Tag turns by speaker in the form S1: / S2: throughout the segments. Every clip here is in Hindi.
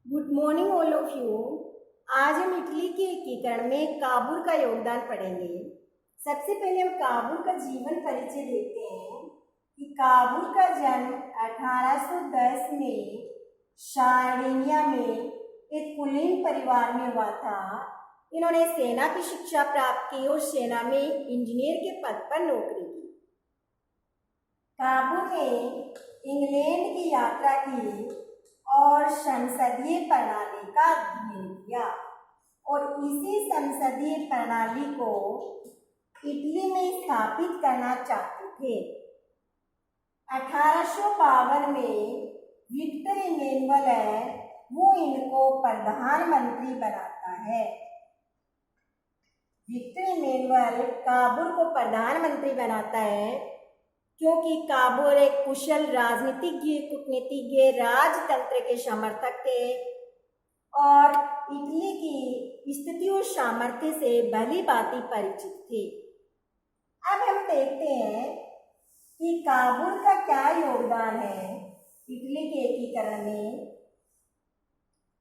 S1: Good morning all of you. आज हम इटली के एकीकरण में काबुल का योगदान पढ़ेंगे। सबसे पहले हम काबुल का जीवन परिचय देखते हैं कि काबुल का जन्म 1810 में सार्डिनिया में एक कुलीन परिवार में हुआ था। इन्होंने सेना की शिक्षा प्राप्त की और सेना में इंजीनियर के पद पर नौकरी की। काबुल ने इंग्लैंड की यात्रा की और संसदीय प्रणाली का अध्ययन किया और इसी संसदीय प्रणाली को इटली में स्थापित करना चाहते थे। 1852 में विक्टर इमैनुअल है वो इनको प्रधानमंत्री बनाता है। विक्टर इमैनुअल काबुल को प्रधानमंत्री बनाता है क्योंकि काबुल एक कुशल राजनीतिज्ञ, कूटनीतिज्ञ, राजतंत्र के समर्थक थे और इटली की स्थिति और सामर्थ्य से भली भांति परिचित थे। अब हम देखते हैं कि काबुल का क्या योगदान है इटली के एकीकरण में।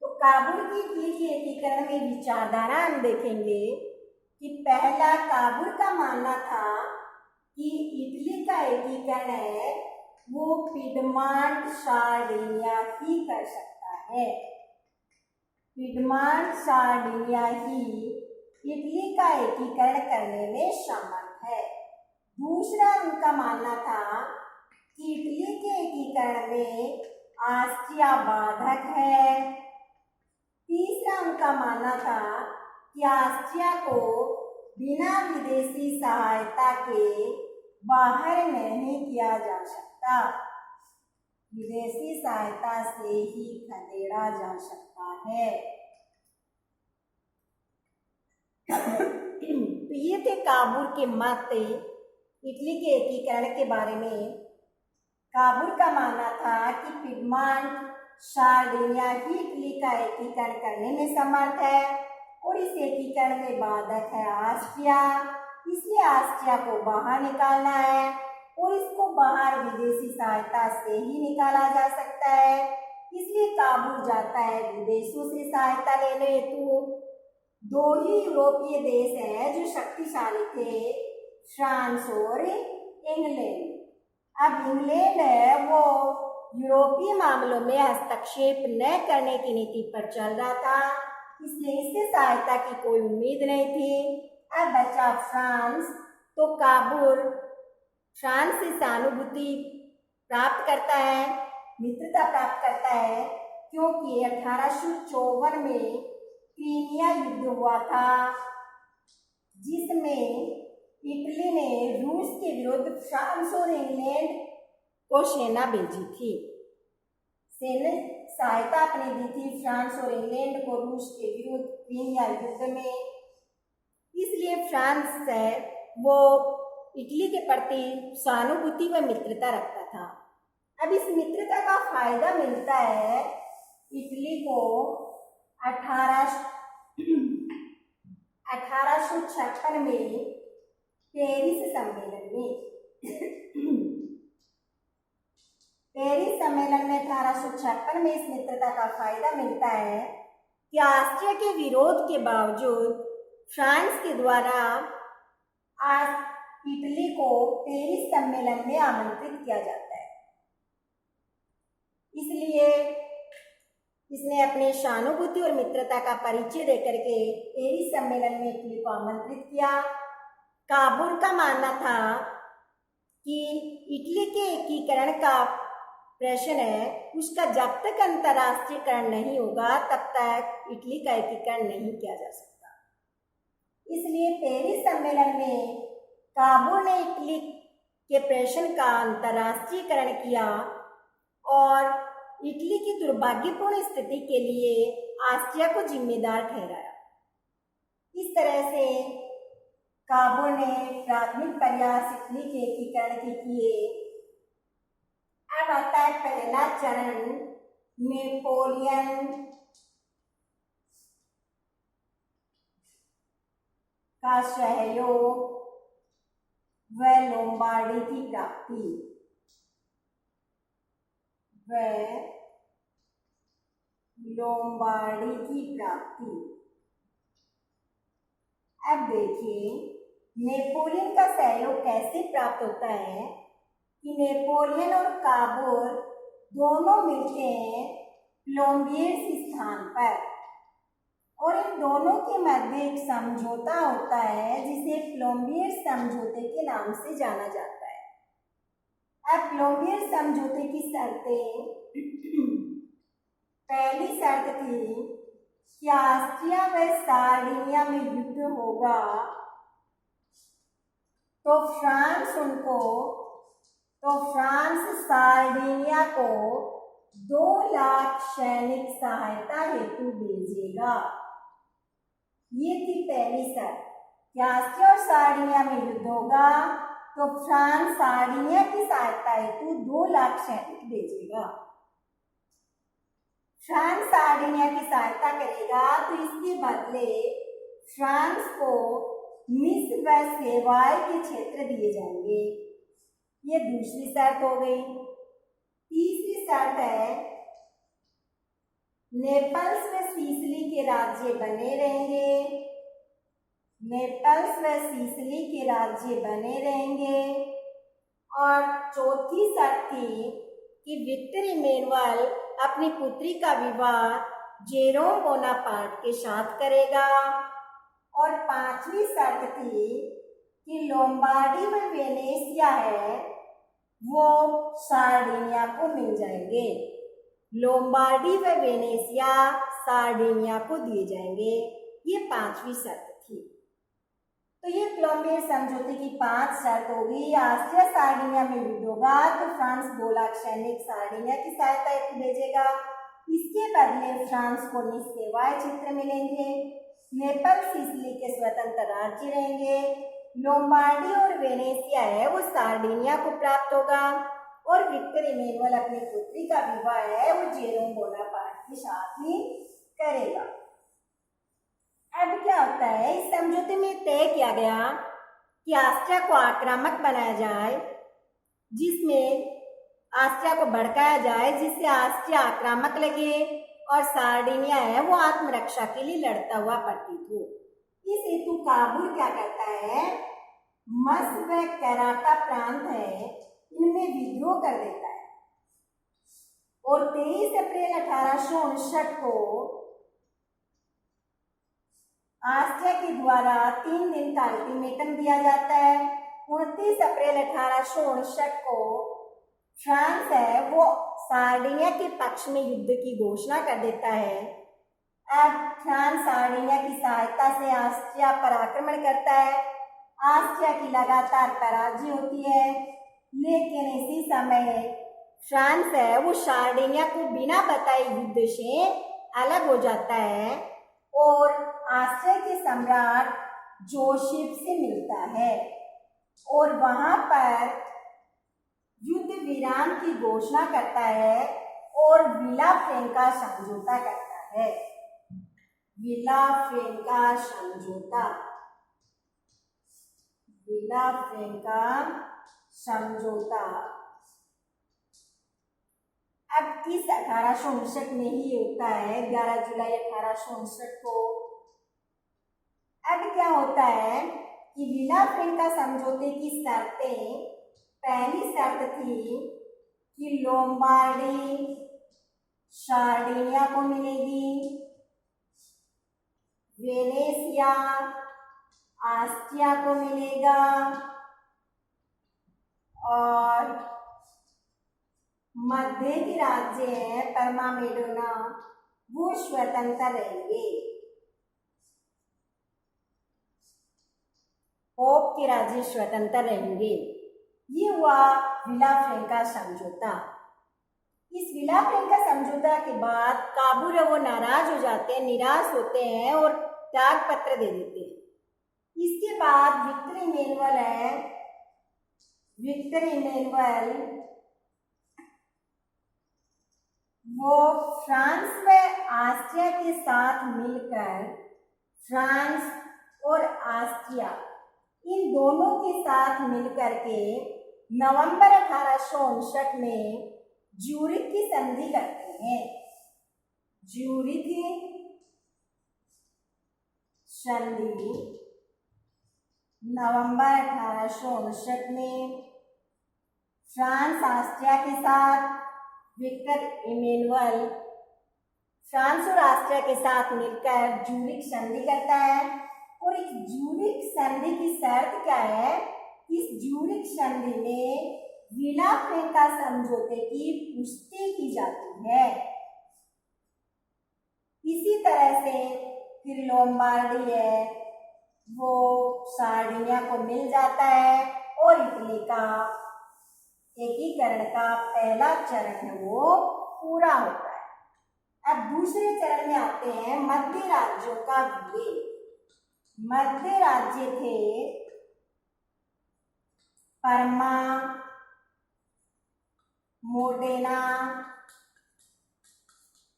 S1: तो काबुल की इटली के एकीकरण में विचारधारा हम देखेंगे कि पहला, काबुल का मानना था कि इटली का एकीकरण है वो पिडमांट सार्डिनिया ही कर सकता है। पिडमांट सार्डिनिया ही इटली का एकीकरण करने में समर्थ है। दूसरा, उनका मानना था कि इटली के एकीकरण में ऑस्ट्रिया बाधक है। तीसरा, उनका मानना था कि ऑस्ट्रिया को बिना विदेशी सहायता के बाहर नहीं किया जा सकता, विदेशी सहायता से ही खदेड़ा जा सकता है। तो ये थे काबुल के मत इटली के एकीकरण के बारे में। काबुल का मानना था कि पिडमांट सार्डिनिया ही इटली का एकीकरण करने में समर्थ है और इस एकीकरण में बाधक है ऑस्ट्रिया, इसलिए ऑस्ट्रिया को बाहर निकालना है और इसको बाहर विदेशी सहायता से ही निकाला जा सकता है। इसलिए काबुल जाता है विदेशों से सहायता लेने हेतु। दो ही यूरोपीय देश हैं जो शक्तिशाली थे, फ्रांस और इंग्लैंड। अब इंग्लैंड है वो यूरोपीय मामलों में हस्तक्षेप न करने की नीति पर चल रहा था, इसलिए इससे सहायता की कोई उम्मीद नहीं थी। अब बचा फ्रांस, तो काबुल फ्रांस से सहानुभूति प्राप्त करता है, मित्रता प्राप्त करता है, क्योंकि 1854 में क्रीमिया युद्ध हुआ था जिसमें इटली ने रूस के विरुद्ध फ्रांस और इंग्लैंड को सेना भेजी थी। सेना सहायता अपनी दी थी फ्रांस और इंग्लैंड को रूस के विरुद्ध क्रीमिया युद्ध में। इसलिए फ्रांस है वो इटली के प्रति सहानुभूति व मित्रता रखता था। अब इस मित्रता का फायदा मिलता है इटली को 1856 में पेरिस सम्मेलन में। पेरिस सम्मेलन में 1856 में इस मित्रता का फायदा मिलता है कि ऑस्ट्रिया के विरोध के बावजूद फ्रांस के द्वारा इटली को पेरिस सम्मेलन में आमंत्रित किया जाता है। इसलिए इसने अपने सहानुभूति और मित्रता का परिचय देकर के पेरिस सम्मेलन में इटली को आमंत्रित किया। काबुल का मानना था कि इटली के एकीकरण का प्रश्न है उसका जब तक अंतर्राष्ट्रीयकरण नहीं होगा तब तक इटली का एकीकरण नहीं किया जा सकता। इसलिए पेरिस सम्मेलन में काबुल ने इटली के प्रश्न का अंतर्राष्ट्रीयकरण किया और इटली की दुर्भाग्यपूर्ण स्थिति के लिए ऑस्ट्रिया को जिम्मेदार ठहराया। इस तरह से काबुल ने प्राथमिक प्रयास इटली के एकीकरण के किए। अब आता है पहला चरण, नेपोलियन का सहयोग व लोम्बार्डी की प्राप्ति। व लोम्बार्डी की प्राप्ति। अब देखिए नेपोलियन का सहयोग कैसे प्राप्त होता है कि नेपोलियन और काबूल दोनों मिलते हैं प्लोम्बियर्स स्थान पर और इन दोनों के मध्य एक समझौता होता है जिसे प्लोम्बियर्स समझौते के नाम से जाना जाता है। अब प्लोम्बियर्स समझौते की शर्तें पहली शर्त थी कि ऑस्ट्रिया व सार्डिनिया में युद्ध होगा तो फ्रांस सार्डिनिया को 2 लाख सैनिक सहायता हेतु भेजेगा। ये थी पहली शर्त कि ऑस्ट्रिया और सार्डिनिया में युद्ध होगा तो फ्रांस सार्डिनिया की सहायता हेतु 2 लाख सैनिक भेजेगा। फ्रांस सार्डिनिया की सहायता करेगा तो इसके बदले फ्रांस को मिस्र व सेवाई के क्षेत्र दिए जाएंगे। ये दूसरी शर्त हो गई। तीसरी शर्त है नेपल्स व सिसिली के राज्य बने रहेंगे। नेपल्स व सिसिली के राज्य बने रहेंगे। और चौथी शर्त थी कि विक्टर इमैनुअल अपनी पुत्री का विवाह जेरोम बोनापार्ट के साथ करेगा। और पांचवी शर्त थी कि लोम्बार्डी व वेनेसिया है वो सार्डिनिया को मिल जाएंगे। लोम्बार्डी व वेनेसिया सार्डिनिया को दिए जाएंगे। ये पांचवी शर्त थी। तो ये प्लोम्बियर समझौते की 5 शर्त होगी। ऑस्ट्रिया सार्डिनिया में युद्ध होगा तो फ्रांस 2 लाख सैनिक सार्डिनिया की सहायता हेतु भेजेगा। इसके बदले फ्रांस को निसेवाय क्षेत्र मिलेंगे। नेपल सिसिली के स्वतंत्र राज्य रहेंगे। लोम्बार्डी और वेनेसिया है वो सार्डिनिया को प्राप्त होगा। और विक्टर इमैनुअल अपनी पुत्री का विवाह है वो जेरोम बोनापार्ट के साथ ही करेगा। अब क्या होता है, इस समझौते में तय किया गया कि ऑस्ट्रिया को आक्रामक बनाया जाए, जिसमें ऑस्ट्रिया को भड़काया जाए जिससे ऑस्ट्रिया आक्रामक लगे और सार्डिनिया है वो आत्मरक्षा के लिए लड़ता हुआ प्रतीत हो। इस हेतु काबुल क्या करता है, मस्क व कराटा प्रांत है इनमें विद्रोह कर देता है और 23 अप्रैल 1859 को ऑस्ट्रिया के द्वारा 3 दिन का अल्टीमेटम दिया जाता है। 29 अप्रैल 1859 को फ्रांस है वो सार्डिनिया के पक्ष में युद्ध की घोषणा कर देता है। अब फ्रांस सार्डिनिया की सहायता से ऑस्ट्रिया पर आक्रमण करता है। ऑस्ट्रिया की लगातार पराजय होती है, लेकिन इसी समय फ्रांस है वो सार्डिनिया को बिना बताए युद्ध से अलग हो जाता है और ऑस्ट्रिया के सम्राट जोसेफ से मिलता है और वहां पर युद्ध विराम की घोषणा करता है और विला फ्रैंका समझौता करता है। विला फ्रैंका समझौता, विला फ्रैंका समझौता। अब इस 1859 में ही होता है, 11 जुलाई 1859 को। अब क्या होता है कि विला फ्रैंका समझौते की शर्तें, पहली शर्त थी कि लोम्बार्डी सार्डिनिया को मिलेगी, वेनेसिया ऑस्ट्रिया को मिलेगा और मध्य के राज्य हैं परमा मेडोना वो स्वतंत्र रहेंगे। पोप के राज्य स्वतंत्र रहेंगे। ये हुआ विला फ्रैंका समझौता। इस विला फ्रैंका समझौता के बाद काबूल वो नाराज हो जाते हैं, निराश होते हैं और त्याग पत्र दे देते हैं। इसके बाद विक्टर इमैनुअल वो फ्रांस व ऑस्ट्रिया के साथ मिलकर फ्रांस और ऑस्ट्रिया इन दोनों के साथ मिलकर के नवंबर 1859 में ज्यूरिख की संधि करते हैं। ज्यूरिख संधि नवंबर 1859 में फ्रांस ऑस्ट्रिया के साथ विक्टर इमैनुअल फ्रांस और ऑस्ट्रिया के साथ मिलकर ज्यूरिख संधि करता है। और इस ज्यूरिख संधि की शर्त क्या है? इस ज्यूरिख संधि में विला फ्रैंका समझौते की पुष्टि की जाती है। इसी तरह से फिर लोम्बार्डी है वो सार्डिनिया को मिल जाता है और इटली का एकीकरण का पहला चरण है वो पूरा होता है। अब दूसरे चरण में आते हैं मध्य राज्यों का विलय। मध्य राज्य थे परमा, मोडेना,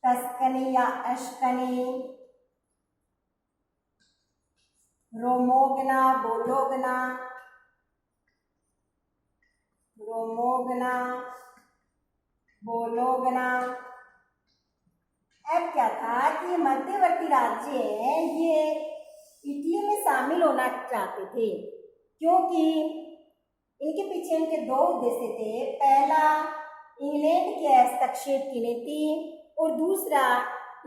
S1: टस्कनी या अश्कनी, रोमोगना, बोलोगना, बोलोगना। अब क्या था कि मध्यवर्ती राज्य हैं ये इटली में शामिल होना चाहते थे, क्योंकि इनके पीछे इनके दो उद्देश्य थे। पहला, इंग्लैंड के हस्तक्षेप की नीति और दूसरा,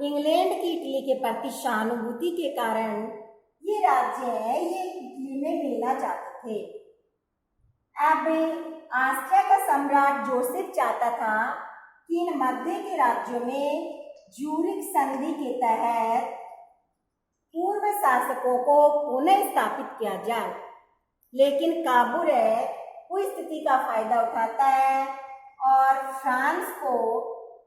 S1: इंग्लैंड की इटली के प्रति सहानुभूति के कारण ये राज्य है ये इटली में मिलना चाहते थे। अब ऑस्ट्रिया का सम्राट जोसेफ चाहता था कि इन मध्य के राज्यों में ज्यूरिख संधि के तहत पूर्व शासकों को पुनः स्थापित किया जाए, लेकिन काबूल उस स्थिति का फायदा उठाता है और फ्रांस को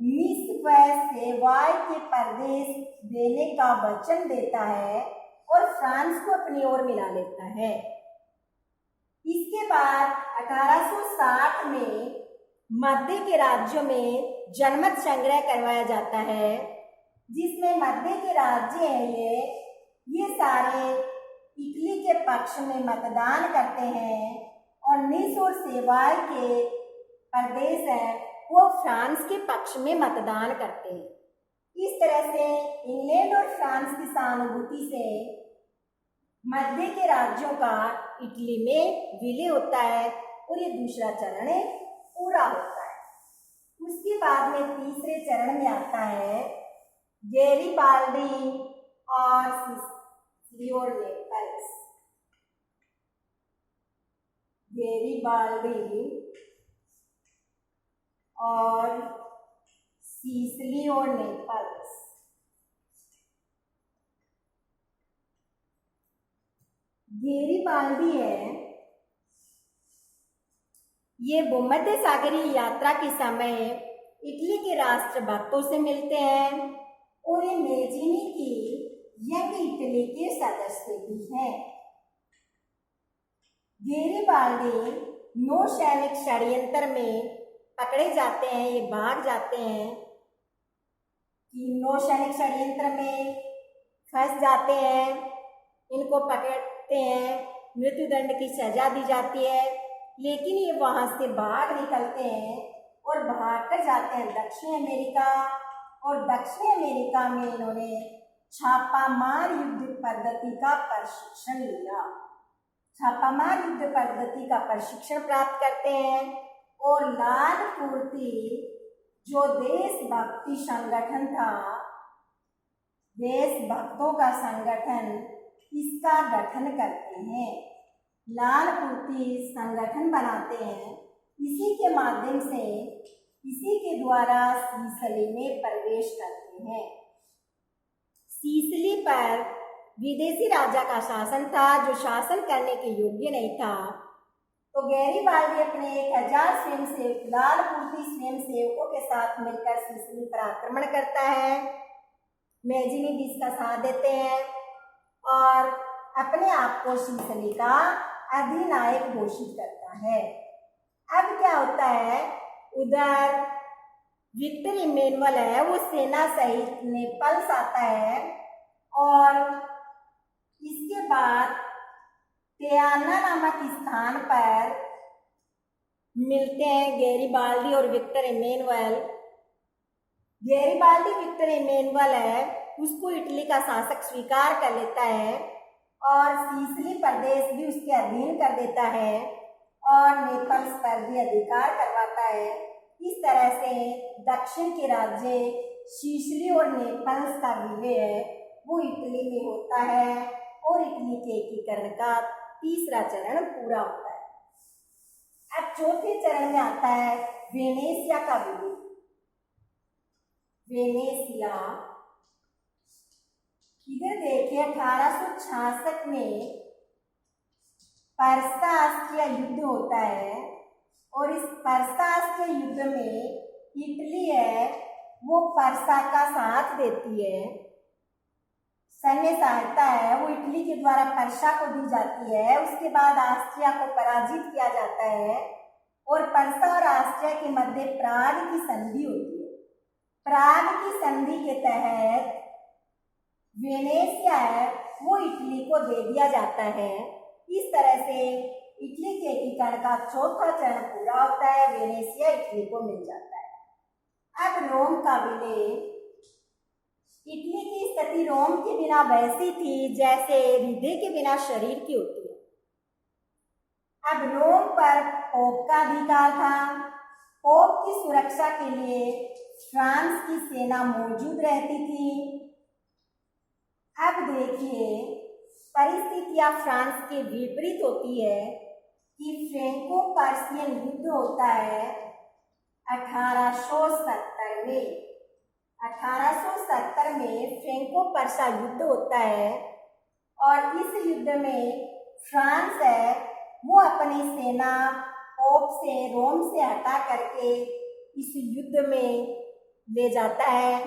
S1: निस्फ सेवाय के प्रदेश देने का वचन देता है और फ्रांस को अपनी ओर मिला लेता है। इसके बाद 1860 में मध्य के राज्यों में जनमत संग्रह करवाया जाता है, जिसमें मध्य के राज्य हैं ये सारे इटली के पक्ष में मतदान करते हैं और निस और सेवाय के प्रदेश हैं वो फ्रांस के पक्ष में मतदान करते हैं। इस तरह से इंग्लैंड और फ्रांस की सहानुभूति से मध्य के राज्यों का इटली में विलय होता है और ये दूसरा चरण पूरा होता है। उसके बाद में तीसरे चरण में आता है गैरिबाल्डी और सिसिलियो नेपल्स। गैरिबाल्डी और सिसिलियो नेपल्स। गैरिबाल्डी है ये भूमध्य सागरीय यात्रा के समय इटली के राष्ट्रभक्तों से मिलते हैं और ये मेजिनी की यंग इटली के सदस्य भी हैं। गैरिबाल्डी नौ सैनिक षड्यंत्र में पकड़े जाते हैं, ये भाग जाते हैं कि नौ सैनिक षड्यंत्र में फंस जाते हैं, इनको पकड़ते हैं, मृत्यु दंड की सजा दी जाती है, लेकिन ये वहां से बाहर निकलते हैं और भाग कर जाते हैं दक्षिण अमेरिका। और दक्षिण अमेरिका में इन्होंने छापामार युद्ध पद्धति का प्रशिक्षण लिया। छापामार युद्ध पद्धति का प्रशिक्षण प्राप्त करते हैं और लाल पूर्ति जो देशभक्ति संगठन था, देशभक्तों का संगठन, इसका गठन करते हैं। लाल पूर्ति संगठन बनाते हैं। इसी के माध्यम से इसी के द्वारा सिसिली में प्रवेश करते हैं। सिसिली पर विदेशी राजा का शासन था जो शासन करने के योग्य नहीं था, तो गैरिबाल्डी अपने 1000 स्वयंसेवक लाल पूर्ति स्वयंसेवकों के साथ मिलकर सिसिली पर आक्रमण करता है। मेजिनी भी इसका साथ देते हैं और अपने आप को सिसिली का अधिनायक घोषित करता है। अब क्या होता है, उधर विक्टर इमैनुअल है वो सेना सहित नेपल्स आता है और इसके बाद टेयाना नामक स्थान पर मिलते हैं गैरिबाल्डी और Victor Emmanuel Garibaldi Victor Emmanuel है उसको इटली का शासक स्वीकार कर लेता है और सीसिली प्रदेश भी उसके अधीन कर देता है और नेपल्स पर भी अधिकार करवाता है। इस तरह से दक्षिण के राज्य सीसिली और नेपल्स का विलय है वो इटली में होता है और इटली के एकीकरण का तीसरा चरण पूरा होता है। अब चौथे चरण में आता है वेनेशिया का विलय। वेनेशिया इधर देखिए 1866 में पर्सा ऑस्ट्रिया युद्ध होता है और इस पर्सा ऑस्ट्रिया युद्ध में इटली है वो पर्सा का साथ देती है। सैन्य सहायता है वो इटली के द्वारा पर्सा को दी जाती है। उसके बाद ऑस्ट्रिया को पराजित किया जाता है और पर्सा और ऑस्ट्रिया के मध्य प्राग की संधि होती है। प्राग की संधि के तहत वेनेशिया है वो इटली को दे दिया जाता है। इस तरह से इटली के एकीकरण का चौथा चरण पूरा होता है। वेनेशिया इटली को मिल जाता है। अब रोम का विलय। इटली की स्थिति रोम के बिना वैसी थी जैसे हृदय के बिना शरीर की होती है। अब रोम पर पोप का अधिकार था। पोप की सुरक्षा के लिए फ्रांस की सेना मौजूद रहती थी। अब देखिए परिस्थितियां फ्रांस के विपरीत होती है कि फ्रैंको पर्शियन युद्ध होता है 1870 में। 1870 में फ्रैंको पर्सा युद्ध होता है और इस युद्ध में फ्रांस है वो अपनी सेना पोप से रोम से हटा करके इस युद्ध में ले जाता है,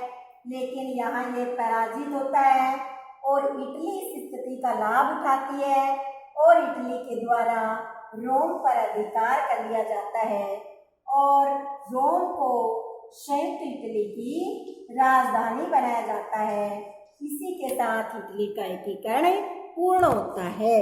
S1: लेकिन यहाँ ये पराजित होता है और इटली इस स्थिति का लाभ उठाती है और इटली के द्वारा रोम पर अधिकार कर लिया जाता है और रोम को संयुक्त इटली की राजधानी बनाया जाता है। इसी के साथ इटली का एकीकरण पूर्ण होता है।